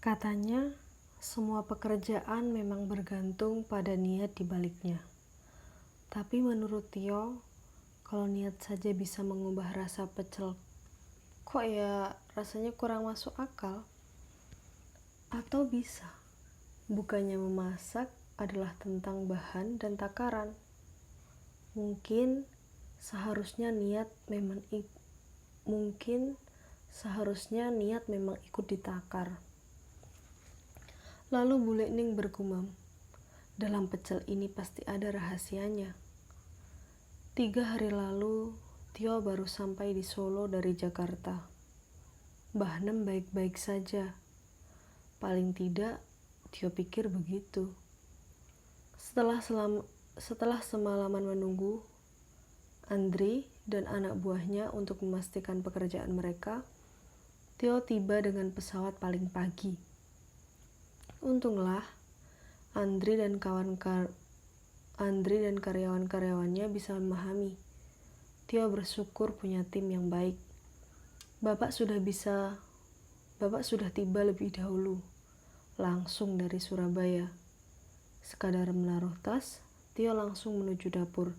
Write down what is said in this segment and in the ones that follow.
Katanya, semua pekerjaan memang bergantung pada niat di baliknya. Tapi menurut Tio, kalau niat saja bisa mengubah rasa pecel, kok ya rasanya kurang masuk akal? Atau bisa? Bukannya memasak adalah tentang bahan dan takaran. Mungkin seharusnya niat memang ikut ditakar. Lalu Bule Ning bergumam, dalam pecel ini pasti ada rahasianya. 3 hari lalu, Tio baru sampai di Solo dari Jakarta. Mbah Nem baik-baik saja. Paling tidak, Tio pikir begitu. Setelah semalaman menunggu Andri dan anak buahnya untuk memastikan pekerjaan mereka, Tio tiba dengan pesawat paling pagi. Untunglah, Andri dan karyawan-karyawannya bisa memahami. Tio bersyukur punya tim yang baik. Bapak sudah tiba lebih dahulu, langsung dari Surabaya. Sekadar menaruh tas, Tio langsung menuju dapur.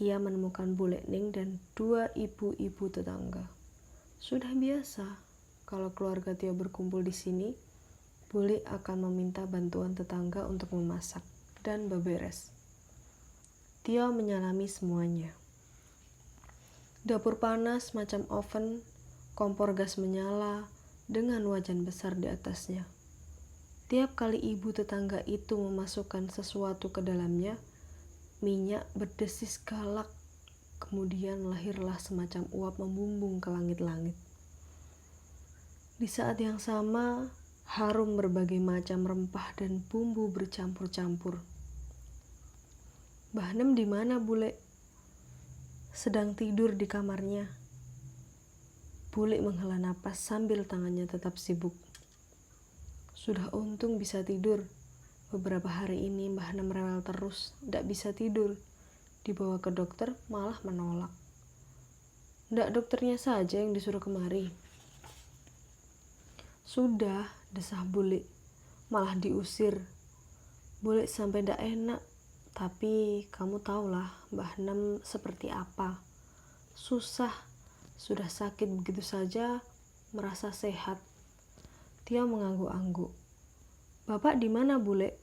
Ia menemukan Bule Ning dan 2 ibu-ibu tetangga. Sudah biasa, kalau keluarga Tio berkumpul di sini, Bule akan meminta bantuan tetangga untuk memasak dan beberes. Tio menyalami semuanya. Dapur panas macam oven, kompor gas menyala dengan wajan besar di atasnya. Tiap kali ibu tetangga itu memasukkan sesuatu ke dalamnya, minyak berdesis galak, kemudian lahirlah semacam uap membumbung ke langit-langit. Di saat yang sama, harum berbagai macam rempah dan bumbu bercampur-campur. Mbah Nem di mana, Bule? Sedang tidur di kamarnya. Bule menghela napas sambil tangannya tetap sibuk. Sudah untung bisa tidur. Beberapa hari ini Mbah Nem rewel terus, tidak bisa tidur. Dibawa ke dokter malah menolak. Ndak dokternya saja yang disuruh kemari. Sudah, desah Bule. Malah diusir. Bule sampai ndak enak. Tapi kamu tahulah Mbah Nem seperti apa. Susah. Sudah sakit begitu saja, merasa sehat. Tio mengangguk-angguk. Bapak di mana, Bule?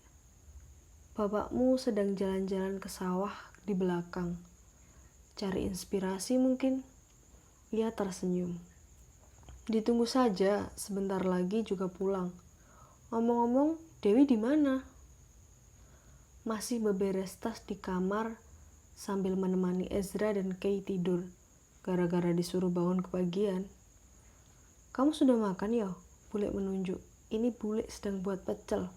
Bapakmu sedang jalan-jalan ke sawah di belakang. Cari inspirasi mungkin? Ia tersenyum. Ditunggu saja, sebentar lagi juga pulang. Ngomong-ngomong, Dewi di mana? Masih beberes tas di kamar sambil menemani Ezra dan Kay tidur, gara-gara disuruh bangun kepagian. Kamu sudah makan ya? Bule menunjuk. Ini Bule sedang buat pecel.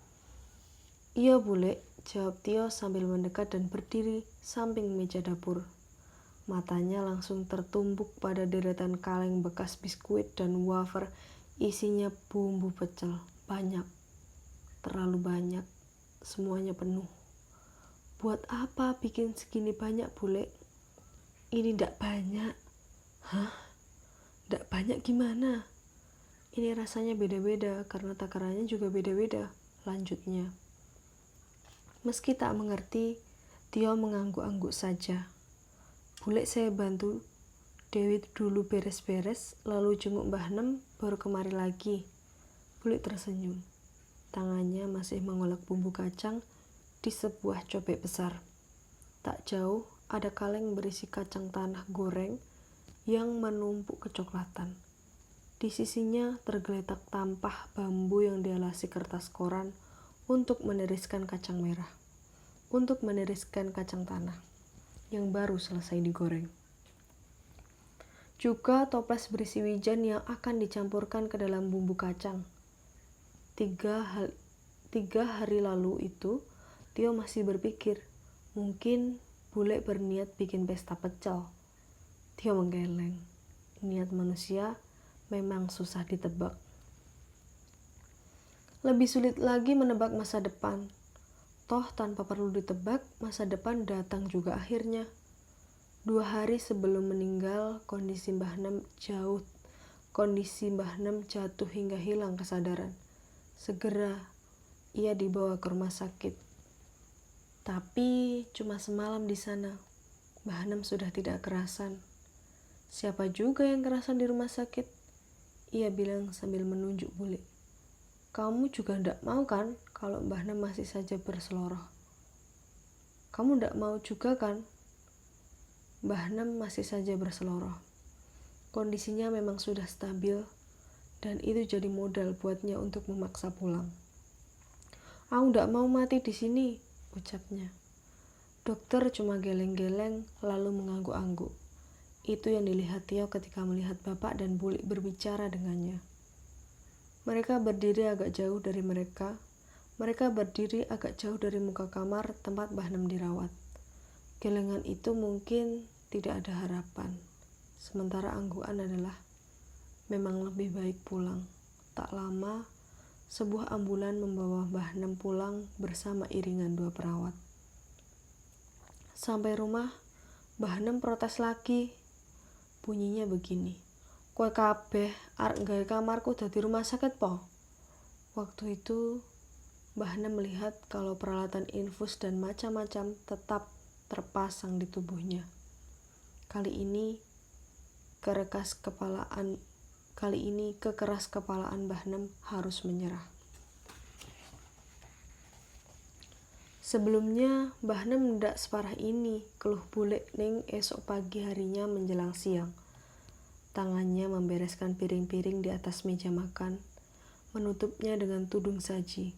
Iya Bule, jawab Tio sambil mendekat dan berdiri samping meja dapur. Matanya langsung tertumbuk pada deretan kaleng bekas biskuit dan wafer isinya bumbu pecel. Banyak, terlalu banyak, semuanya penuh. Buat apa bikin segini banyak, Bule? Ini ndak banyak. Hah? Ndak banyak gimana? Ini rasanya beda-beda karena takarannya juga beda-beda, lanjutnya. Meski tak mengerti, Tio mengangguk-angguk saja. Bule saya bantu Dewi dulu beres-beres, lalu jenguk Mbah Nem, baru kemari lagi. Bule tersenyum. Tangannya masih mengolek bumbu kacang di sebuah cobek besar. Tak jauh ada kaleng berisi kacang tanah goreng yang menumpuk kecoklatan. Di sisinya tergeletak tampah bambu yang dialasi kertas koran untuk meniriskan kacang merah, untuk meniriskan kacang tanah yang baru selesai digoreng. Juga toples berisi wijen yang akan dicampurkan ke dalam bumbu kacang. 3 hari lalu itu, Tio masih berpikir, mungkin Bule berniat bikin pesta pecel. Tio menggeleng. Niat manusia memang susah ditebak. Lebih sulit lagi menebak masa depan. Toh tanpa perlu ditebak, masa depan datang juga akhirnya. 2 hari sebelum meninggal, kondisi Mbah Nem jatuh hingga hilang kesadaran. Segera ia dibawa ke rumah sakit. Tapi cuma semalam di sana. Mbah Hanem sudah tidak kerasan. Siapa juga yang kerasan di rumah sakit? Ia bilang sambil menunjuk Bule. Kamu juga ndak mau kan kalau Mbah Nem masih saja berseloroh? Kamu ndak mau juga kan? Mbah Nem masih saja berseloroh. Kondisinya memang sudah stabil dan itu jadi modal buatnya untuk memaksa pulang. Aku ndak mau mati di sini, ucapnya. Dokter cuma geleng-geleng lalu mengangguk-angguk. Itu yang dilihat Tio ketika melihat bapak dan Bule berbicara dengannya. Mereka berdiri agak jauh dari mereka. Mereka berdiri agak jauh dari muka kamar tempat Mbah Nem dirawat. Gelengan itu mungkin tidak ada harapan. Sementara anggukan adalah memang lebih baik pulang. Tak lama, sebuah ambulan membawa Mbah Nem pulang bersama iringan 2 perawat. Sampai rumah, Mbah Nem protes lagi. Bunyinya begini. Kowe kabeh arep gawe kamarku dadi rumah sakit po? Waktu itu Mbah Nem melihat kalau peralatan infus dan macam-macam tetap terpasang di tubuhnya. Kali ini kekeras kepalaan Mbah Nem harus menyerah. Sebelumnya Mbah Nem ndak separah ini, keluh Bule ning esok pagi harinya menjelang siang. Tangannya membereskan piring-piring di atas meja makan, menutupnya dengan tudung saji.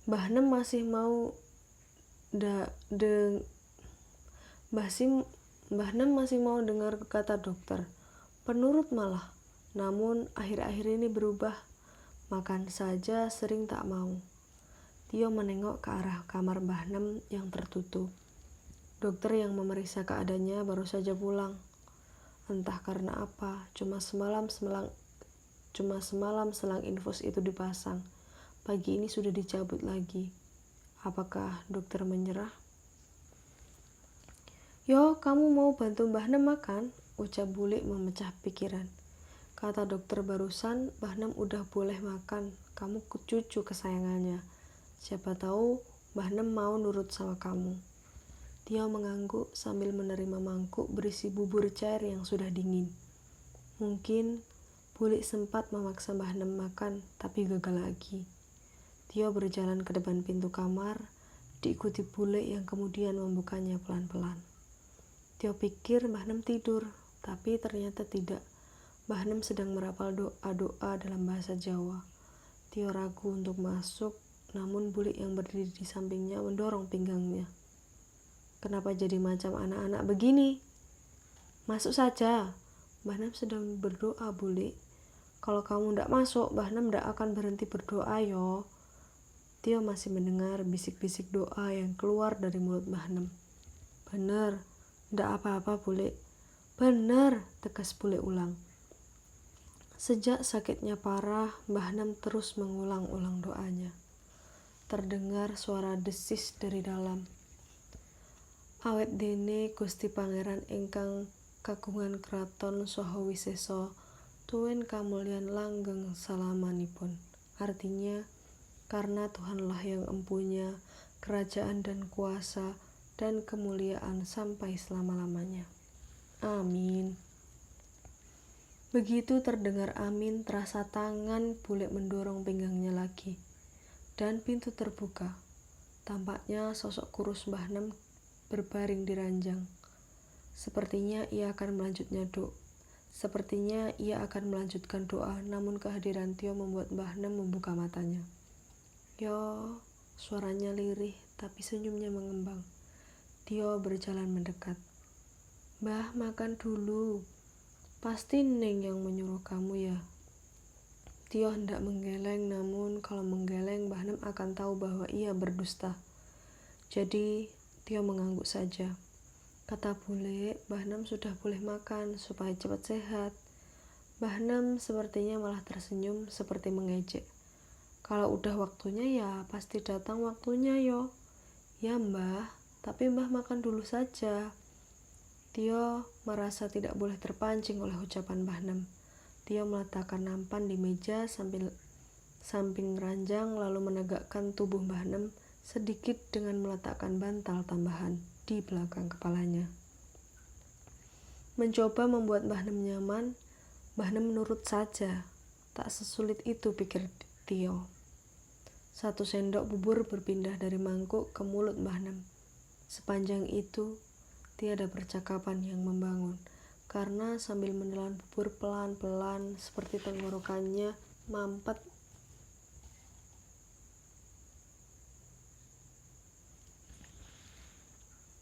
Mbah Nem masih mau Mbah Nem masih mau dengar kata dokter. Penurut malah. Namun akhir-akhir ini berubah. Makan saja sering tak mau. Tio menengok ke arah kamar Mbah Nem yang tertutup. Dokter yang memeriksa keadaannya baru saja pulang. Entah karena apa, cuma semalam selang infus itu dipasang. Pagi ini sudah dicabut lagi. Apakah dokter menyerah? Yo, kamu mau bantu Mbah Nem makan? Ucap Bule memecah pikiran. Kata dokter barusan, Mbah Nem udah boleh makan. Kamu cucu kesayangannya. Siapa tahu Mbah Nem mau nurut sama kamu. Tio mengangguk sambil menerima mangkuk berisi bubur cair yang sudah dingin. Mungkin Bule sempat memaksa Mbah Nem makan, tapi gagal lagi. Tio berjalan ke depan pintu kamar, diikuti Bule yang kemudian membukanya pelan-pelan. Tio pikir Mbah Nem tidur, tapi ternyata tidak. Mbah Nem sedang merapal doa-doa dalam bahasa Jawa. Tio ragu untuk masuk, namun Bule yang berdiri di sampingnya mendorong pinggangnya. Kenapa jadi macam anak-anak begini? Masuk saja. Mbah Nem sedang berdoa, Bule. Kalau kamu ndak masuk, Mbah Nem ndak akan berhenti berdoa yo. Tio masih mendengar bisik-bisik doa yang keluar dari mulut Mbah Nem. Bener, ndak apa-apa, Bule. Bener, tegas Bule ulang. Sejak sakitnya parah, Mbah Nem terus mengulang-ulang doanya. Terdengar suara desis dari dalam. Awet dene Gusti Pangeran ingkang kagungan kraton saha wisesa tuwin kamulyan langgeng salamanipun. Artinya, karena Tuhanlah yang empunya kerajaan dan kuasa dan kemuliaan sampai selama-lamanya. Amin. Begitu terdengar amin, terasa tangan Bule mendorong pinggangnya lagi. Dan pintu terbuka. Tampaknya sosok kurus Mbah Nem berbaring di ranjang. Sepertinya ia akan melanjutkan doa, namun kehadiran Tio membuat Mbah Nem membuka matanya. Yo, suaranya lirih, tapi senyumnya mengembang. Tio berjalan mendekat. Mbah, makan dulu. Pasti Neng yang menyuruh kamu ya. Tio hendak menggeleng, namun kalau menggeleng Mbah Nem akan tahu bahwa ia berdusta. Jadi Tio mengangguk saja. Kata Bule, Mbah Nem sudah boleh makan supaya cepat sehat. Mbah Nem sepertinya malah tersenyum seperti mengejek. Kalau udah waktunya ya pasti datang waktunya yo. Ya Mbah, tapi Mbah makan dulu saja. Tio merasa tidak boleh terpancing oleh ucapan Mbah Nem. Tio meletakkan nampan di meja samping ranjang lalu menegakkan tubuh Mbah Nem sedikit dengan meletakkan bantal tambahan di belakang kepalanya. Mencoba membuat Mbah Nem nyaman, Mbah Nem menurut saja. Tak sesulit itu, pikir Tio. 1 sendok bubur berpindah dari mangkuk ke mulut Mbah Nem. Sepanjang itu, tiada percakapan yang membangun, karena sambil menelan bubur pelan-pelan seperti tenggorokannya mampet